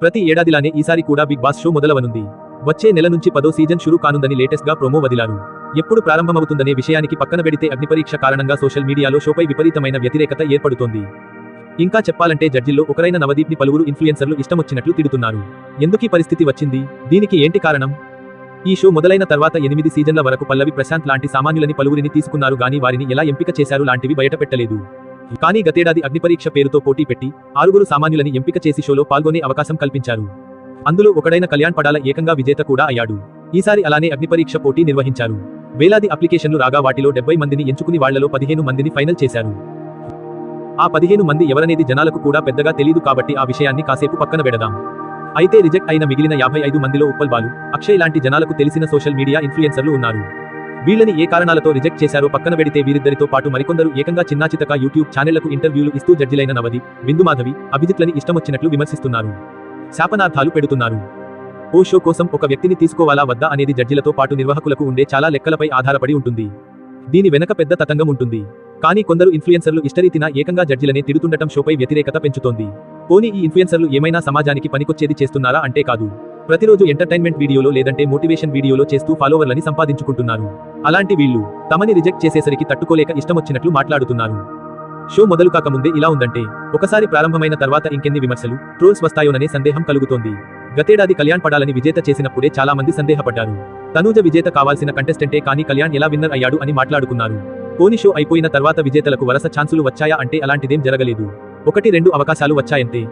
ప్రతి ఏడాదిలానే ఈసారి కూడా బిగ్ బాస్ షో మొదలవనుంది. వచ్చే నెల నుంచి 10వ సీజన్ షురూ కానుందని లేటెస్ట్ గా ప్రోమో వదిలారు. ఎప్పుడు ప్రారంభమవుతుందనే విషయానికి పక్కన పెడితే అగ్నిపరీక్ష కారణంగా సోషల్ మీడియాలో షోపై విపరీతమైన వ్యతిరేకత ఏర్పడుతోంది. ఇంకా చెప్పాలంటే జడ్జిల్లో ఒకరైన నవదీప్ ని పలువురు ఇన్ఫ్లుయెన్సర్లు ఇష్టమొచ్చినట్లు తిడుతున్నారు. ఎందుకీ పరిస్థితి వచ్చింది? దీనికి ఏంటి కారణం? ఈ షో మొదలైన తర్వాత 8 సీజన్ల వరకు పల్లవి ప్రశాంత్ లాంటి సామాన్యులని పలువురిని తీసుకున్నారు గానీ వారిని ఎలా ఎంపిక చేశారు లాంటివి బయటపెట్టలేదు. కానీ గతేడాది అగ్నిపరీక్ష పేరుతో పోటీ పెట్టి 6 సామాన్యులని ఎంపిక చేసి షోలో పాల్గొనే అవకాశం కల్పించారు. అందులో ఒకడైన కళ్యాణ్ పడాల ఏకంగా విజేత కూడా అయ్యాడు. ఈసారి అలానే అగ్నిపరీక్ష పోటీ నిర్వహించారు. వేలాది అప్లికేషన్లు రాగా వాటిలో 70 మందిని ఎంచుకుని వాళ్లలో 15 మందిని ఫైనల్ చేశారు. ఆ 15 మంది ఎవరనేది జనాలకు కూడా పెద్దగా తెలీదు కాబట్టి ఆ విషయాన్ని కాసేపు పక్కన పెడదాం. అయితే రిజెక్ట్ అయిన మిగిలిన 55 మందిలో ఉప్పల్ బాలు, అక్షయ్ లాంటి జనాలకు తెలిసిన సోషల్ మీడియా ఇన్ఫ్లుయెన్సర్లు ఉన్నారు. వీళ్ళని ఏ కారణాలతో రిజెక్ట్ చేశారో పక్కన పెడితే వీరిద్దరితో పాటు మరికొందరు ఏకంగా చిన్నాచితక యూట్యూబ్ ఛానళ్లకు ఇంటర్వ్యూలు ఇస్తూ జడ్జిలైన నవదీప్, బిందుమాధవి, అభిజిత్లని ఇష్టమొచ్చినట్లు విమర్శిస్తున్నారు. శాపనార్థాలు పెడుతున్నారు. ఓ షో కోసం ఒక వ్యక్తిని తీసుకోవాలా వద్దా అనేది జడ్జిలతో పాటు నిర్వాహకులకు ఉండే చాలా లెక్కలపై ఆధారపడి ఉంటుంది. దీని వెనక పెద్ద తతంగం ఉంటుంది. కానీ కొందరు ఇన్ఫ్లుయెన్సర్లు ఇష్టరీతిన ఏకంగా జడ్జిలనే తిడుతుండటం షోపై వ్యతిరేకత పెంచుతోంది. పోనీ ఈ ఇన్ఫ్లుయెన్సర్లు ఏమైనా సమాజానికి పనికొచ్చేది చేస్తున్నారా అంటే కాదు. ప్రతిరోజు ఎంటర్టైన్మెంట్ వీడియోలో లేదంటే మోటివేషన్ వీడియోలో చేస్తూ ఫాలోవర్లని సంపాదించుకుంటున్నారు. అలాంటి వీళ్ళు తమని రిజెక్ట్ చేసేసరికి తట్టుకోలేక ఇష్టమొచ్చినట్లు మాట్లాడుతున్నారు. షో మొదలు కాకముందే ఇలా ఉందంటే ఒకసారి ప్రారంభమైన తర్వాత ఇంకెన్ని విమర్శలు, ట్రోల్స్ వస్తాయోననే సందేహం కలుగుతోంది. గతేడాది కళ్యాణ్ పడాలని విజేత చేసినప్పుడే చాలా మంది సందేహపడ్డారు. తనూజ విజేత కావాల్సిన కంటెస్టెంటే కానీ కళ్యాణ్ ఎలా విన్నర్ అయ్యాడు అని మాట్లాడుకున్నారు. పోనీ షో అయిపోయిన తర్వాత విజేతలకు వరుస ఛాన్సులు వచ్చాయా అంటే అలాంటిదేం జరగలేదు. 1-2 అవకాశాలు వచ్చాయంతే.